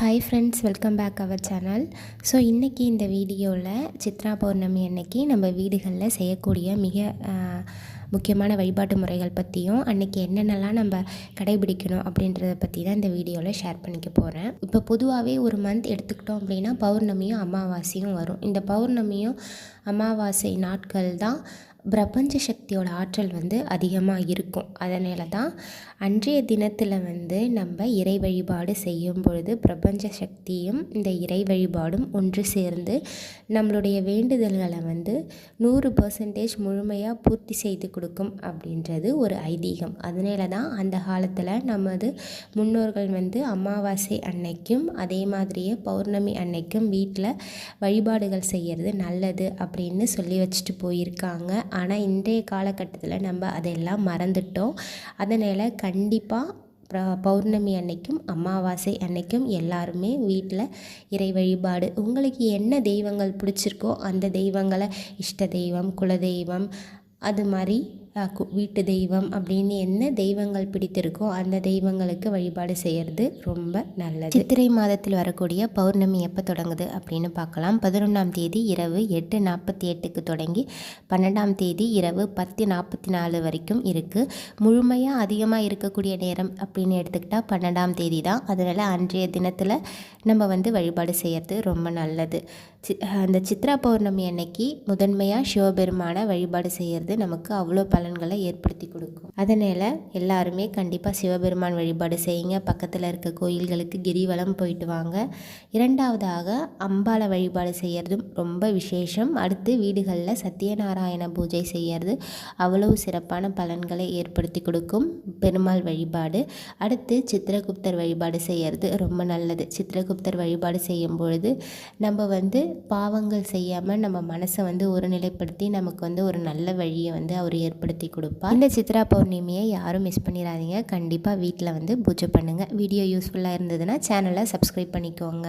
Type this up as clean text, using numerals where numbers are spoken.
Hi friends, welcome back our channel. So இன்றைக்கி இந்த வீடியோவில் சித்ரா பௌர்ணமி அன்னைக்கு நம்ம வீடுகளில் செய்யக்கூடிய மிக முக்கியமான வழிபாட்டு முறைகள் பற்றியும் அன்றைக்கி என்னென்னலாம் நம்ம கடைபிடிக்கணும் அப்படின்றத பற்றி தான் இந்த வீடியோவில் ஷேர் பண்ணிக்க போகிறேன். இப்போ பொதுவாகவே ஒரு மந்த் எடுத்துக்கிட்டோம் அப்படின்னா பௌர்ணமியும் அமாவாசையும் வரும். இந்த பௌர்ணமியும் அமாவாசை நாட்கள் தான் பிரபஞ்ச சக்தியோட ஆற்றல் அதிகமாக இருக்கும். அதனால தான் அன்றைய தினத்தில் நம்ம இறை வழிபாடு செய்யும் பொழுது பிரபஞ்ச சக்தியும் இந்த இறை வழிபாடும் ஒன்று சேர்ந்து நம்மளுடைய வேண்டுதல்களை 100% முழுமையாக பூர்த்தி செய்து கொடுக்கும் அப்படின்றது ஒரு ஐதீகம். அதனால தான் அந்த காலத்தில் நமது முன்னோர்கள் அமாவாசை அன்னைக்கும் அதே மாதிரியே பௌர்ணமி அன்னைக்கும் வீட்டில் வழிபாடுகள் செய்கிறது நல்லது அப்படின்னு சொல்லி வச்சுட்டு போயிருக்காங்க. ஆனால் இன்றைய காலகட்டத்தில் நம்ம அதெல்லாம் மறந்துட்டோம். அதனால் கண்டிப்பாக பௌர்ணமி அன்னைக்கும் அமாவாசை அன்னைக்கும் எல்லாருமே வீட்டில் இறை வழிபாடு, உங்களுக்கு என்ன தெய்வங்கள் பிடிச்சிருக்கோ அந்த தெய்வங்களை, இஷ்ட தெய்வம், குலதெய்வம், அது மாதிரி வீட்டு தெய்வம் அப்படின்னு என்ன தெய்வங்கள் பிடித்திருக்கோ அந்த தெய்வங்களுக்கு வழிபாடு செய்கிறது ரொம்ப நல்லது. சித்திரை மாதத்தில் வரக்கூடிய பௌர்ணமி எப்போ தொடங்குது அப்படின்னு பார்க்கலாம். 11ஆம் தேதி இரவு 8:48க்கு தொடங்கி 12ஆம் தேதி இரவு 10:44 வரைக்கும் இருக்குது. முழுமையாக அதிகமாக இருக்கக்கூடிய நேரம் அப்படின்னு எடுத்துக்கிட்டால் 12ஆம் தேதி தான். அதனால் அன்றைய தினத்தில் நம்ம வழிபாடு செய்கிறது ரொம்ப நல்லது. அந்த சித்ரா பௌர்ணமி அன்னைக்கு முதன்மையாக சிவபெருமான வழிபாடு செய்கிறது நமக்கு அவ்வளோ பலன்களை ஏற்படுத்தி கொடுக்கும். அதனால் எல்லாருமே கண்டிப்பாக சிவபெருமான் வழிபாடு செய்யுங்க. பக்கத்தில் இருக்க கோயில்களுக்கு கிரிவலம் போயிட்டு வாங்க. இரண்டாவதாக அம்பாளை வழிபாடு செய்கிறதும் ரொம்ப விசேஷம். அடுத்து வீடுகளில் சத்யநாராயண பூஜை செய்கிறது அவ்வளவு சிறப்பான பலன்களை ஏற்படுத்தி கொடுக்கும் பெருமாள் வழிபாடு. அடுத்து சித்திரகுப்தர் வழிபாடு செய்கிறது ரொம்ப நல்லது. சித்திரகுப்தர் வழிபாடு செய்யும் பொழுது நம்ம பாவங்கள் செய்யாமல் நம்ம மனசை ஒருநிலைப்படுத்தி நமக்கு ஒரு நல்ல வழியை அவர் ஏற்படுத்தி கொடுப்பார். இந்த சித்ரா பௌர்ணமியை யாரும் மிஸ் பண்ணிடாதீங்க. கண்டிப்பாக வீட்டில் பூஜை பண்ணுங்கள். வீடியோ யூஸ்ஃபுல்லாக இருந்ததுன்னா சேனலை சப்ஸ்கிரைப் பண்ணிக்கோங்க.